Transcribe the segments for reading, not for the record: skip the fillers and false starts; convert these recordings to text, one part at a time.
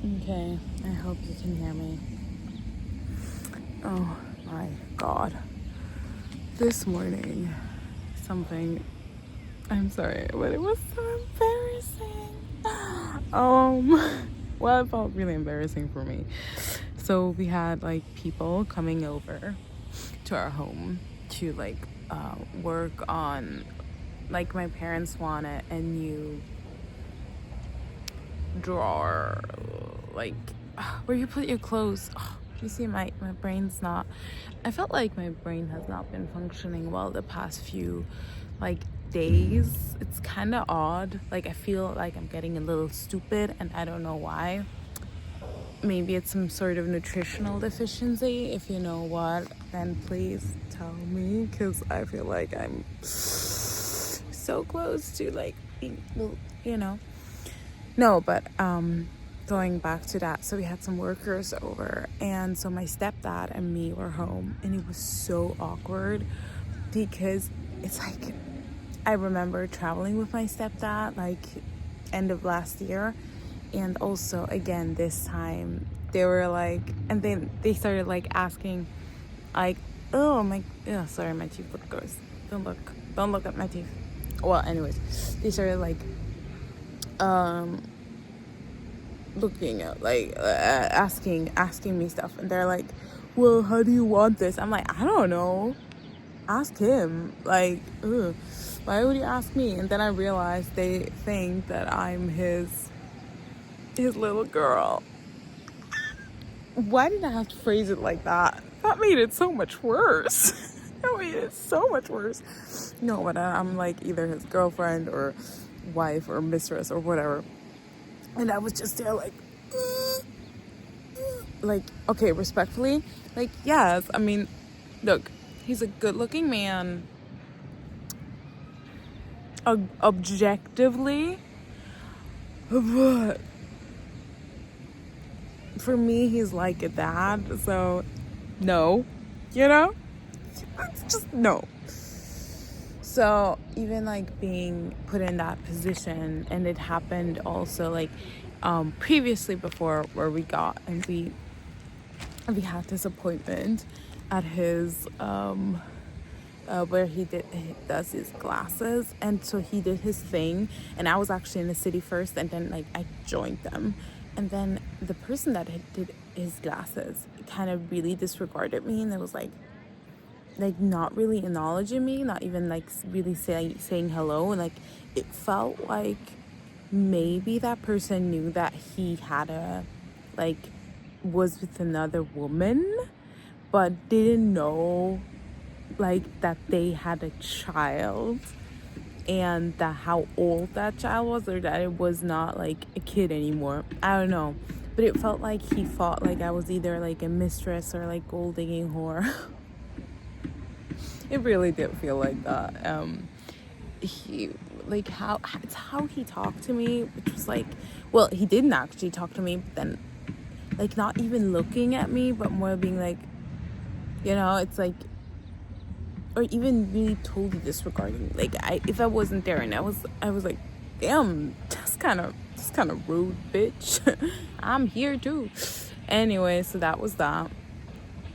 Okay, I hope you can hear me. Oh my god. This morning, something, I'm sorry, but it was so embarrassing. Well, it felt really embarrassing for me. So we had like people coming over to our home to work on, like, my parents wanted a new drawer, like where you put your clothes. You see, my brain's not, I felt like my brain has not been functioning well the past few like days. It's kind of odd. Like, I feel like I'm getting a little stupid and I don't know why. Maybe it's some sort of nutritional deficiency. If you know what, then please tell me, because I feel like I'm so close to like being, no, but going back to that, so we had some workers over, and so my stepdad and me were home, and it was so awkward because it's like, I remember traveling with my stepdad like end of last year, and also again this time they were like, and then they started like asking, like, oh my, oh sorry, my teeth look gross, don't look at my teeth. Well, anyways, they started like looking at like asking me stuff, and they're like, well, how do you want this? I'm like, I don't know, ask him. Like, ugh, why would you ask me? And then I realized they think that I'm his little girl. Why did I have to phrase it like that? That made it so much worse. That made it so much worse. No, but I'm like either his girlfriend or wife or mistress or whatever. And I was just there like, okay, respectfully, like, yes, I mean, look, he's a good looking man, objectively, but for me, he's like a dad, so no, it's just no. So even like being put in that position, and it happened also like previously before, where we had this appointment at his where he does his glasses, and so he did his thing, and I was actually in the city first, and then like I joined them, and then the person that did his glasses kind of really disregarded me, and it was like not really acknowledging me, not even like really saying hello, and like it felt like maybe that person knew that he had was with another woman, but didn't know like that they had a child, and that how old that child was, or that it was not like a kid anymore. I don't know, but it felt like he thought like I was either like a mistress or like gold digging whore. It really did feel like that. He like it's how he talked to me, which was like, well, he didn't actually talk to me, but then like not even looking at me, but more being like, it's like, or even really totally disregarding. Like, if I wasn't there, and I was like, damn, that's kind of rude, bitch. I'm here too. Anyway, so that was that.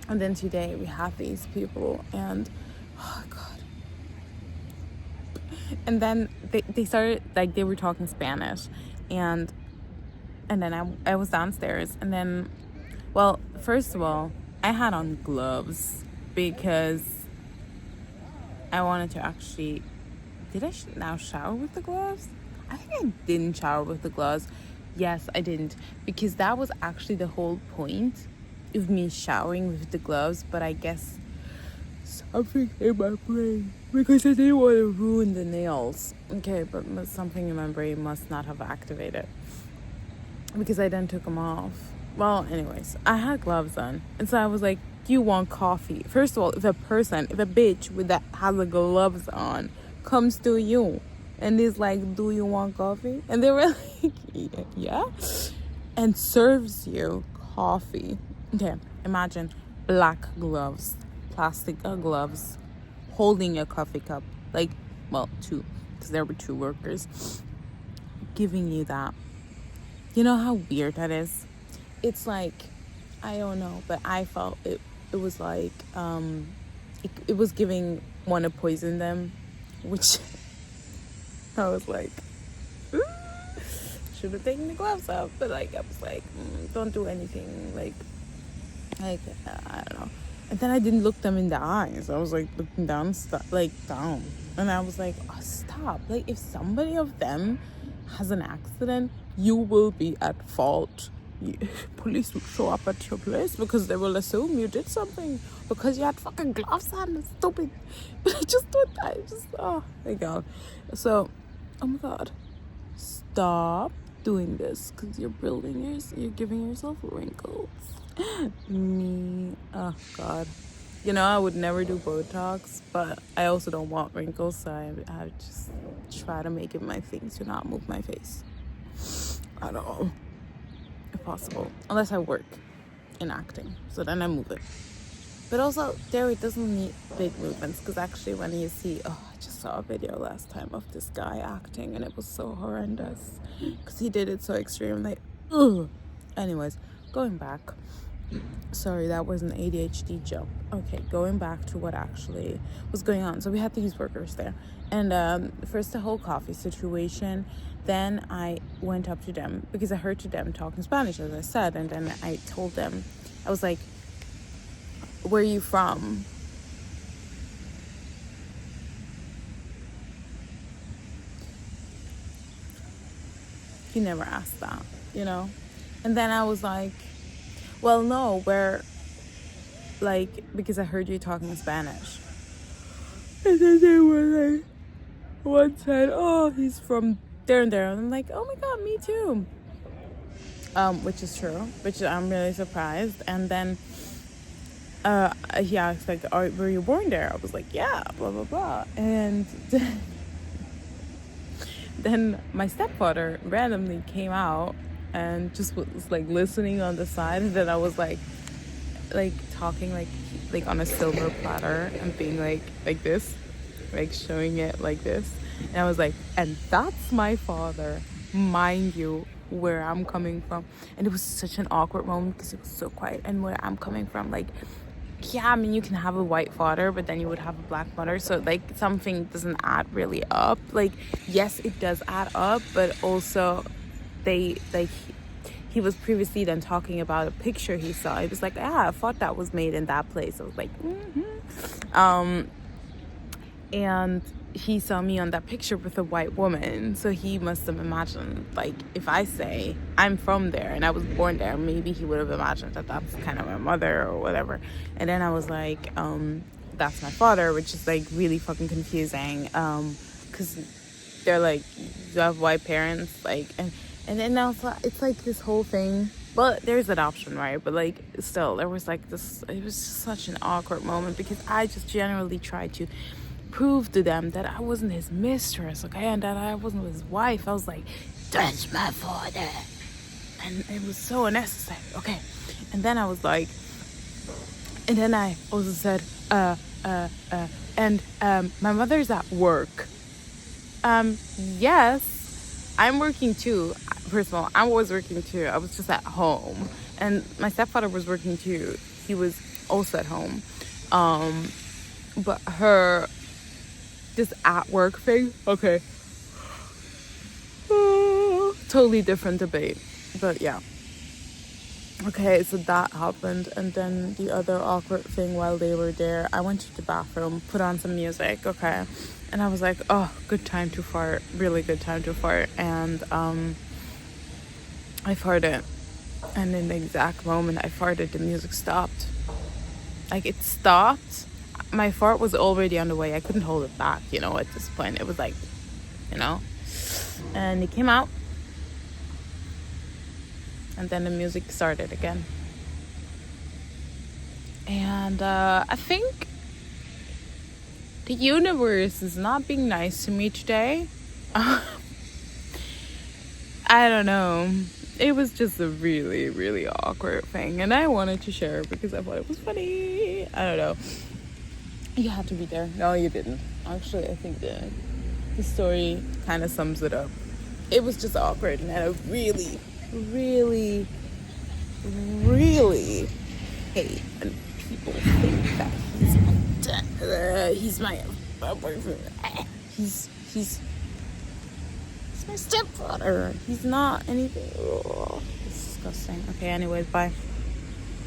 And then today we have these people, and oh god. And then they started, like, they were talking Spanish, and then I was downstairs, and then, well, first of all, I had on gloves because I wanted to actually, did I now shower with the gloves? I think I didn't shower with the gloves. Yes, I didn't, because that was actually the whole point of me showering with the gloves, but I guess something in my brain, because I didn't want to ruin the nails. Okay, but something in my brain must not have activated, because I then took them off. Well, anyways, I had gloves on, and so I was like, do you want coffee? First of all, if a bitch with that has the gloves on comes to you and is like, do you want coffee? And they were like, yeah, and serves you coffee. Okay, imagine black gloves, plastic gloves, holding a coffee cup, like, well, two, because there were two workers, giving you that. You know how weird that is? it's like, I don't know, but I felt it was like, it was giving want to poison them, which I was like, should have taken the gloves off, but like I was like, don't do anything, like I don't know. And then I didn't look them in the eyes. I was like looking down, down, and I was like, oh, stop. Like, if somebody of them has an accident, you will be at fault. Police will show up at your place because they will assume you did something because you had fucking gloves on. It's stupid. But oh my god. So, oh my god, stop doing this because you're giving yourself wrinkles. Me, oh god. You know, I would never do Botox, but I also don't want wrinkles, so I just try to make it my thing to not move my face at all, if possible, unless I work in acting, so then I move it. But also, there it doesn't need big movements, because actually when you see, I just saw a video last time of this guy acting, and it was so horrendous, because he did it so extreme, like, ugh. Anyways, going back. Sorry, that was an ADHD jump. Okay, going back to what actually was going on. So we had these workers there. And first the whole coffee situation. Then I went up to them because I heard to them talking Spanish, as I said. And then I told them, I was like, where are you from? You never asked that, you know? And then I was like, well, no, because I heard you talking Spanish. And then they were like, one said, oh, he's from there and there. And I'm like, oh my god, me too. Which is true, which I'm really surprised. And then he asked, like, were you born there? I was like, yeah, blah, blah, blah. And then my stepfather randomly came out and just was like listening on the side, and then I was like talking like on a silver platter and being like this, like showing it like this, and I was like, and that's my father, mind you, where I'm coming from. And it was such an awkward moment because it was so quiet. And where I'm coming from, like, yeah, I mean, you can have a white father, but then you would have a black mother, so like something doesn't add really up. Like, yes, it does add up, but also he was previously then talking about a picture he saw. He was like, I thought that was made in that place. I was like, and he saw me on that picture with a white woman, so he must have imagined, like, if I say I'm from there and I was born there, maybe he would have imagined that that's kind of my mother or whatever. And then I was like, that's my father, which is like really fucking confusing, because they're like, you have white parents, like, and then also it's like this whole thing. But there's adoption, right? But like, still, there was like this, it was just such an awkward moment because I just generally tried to prove to them that I wasn't his mistress, okay, and that I wasn't his wife. I was like, that's my father, and it was so unnecessary, okay. And then I was like, and then I also said, and my mother's at work. Yes, I'm working too. First of all, I was working too. I was just at home, and my stepfather was working too. He was also at home, but her this at work thing, okay, totally different debate, but yeah. Okay, so that happened, and then the other awkward thing while they were there, I went to the bathroom, put on some music, okay, and I was like, oh, good time to fart, really good time to fart, and I farted, and in the exact moment I farted, the music stopped. Like, it stopped. My fart was already on the way. I couldn't hold it back, you know, at this point. It was like, you know, and it came out, and then the music started again. And I think the universe is not being nice to me today. I don't know. It was just a really, really awkward thing, and I wanted to share because I thought it was funny. I don't know. You had to be there. No, you didn't. Actually, I think the story kind of sums it up. It was just awkward, and I really, really really hate when people think that he's my boyfriend. He's my stepfather. He's not anything. Ugh, it's disgusting. Okay, anyways, bye.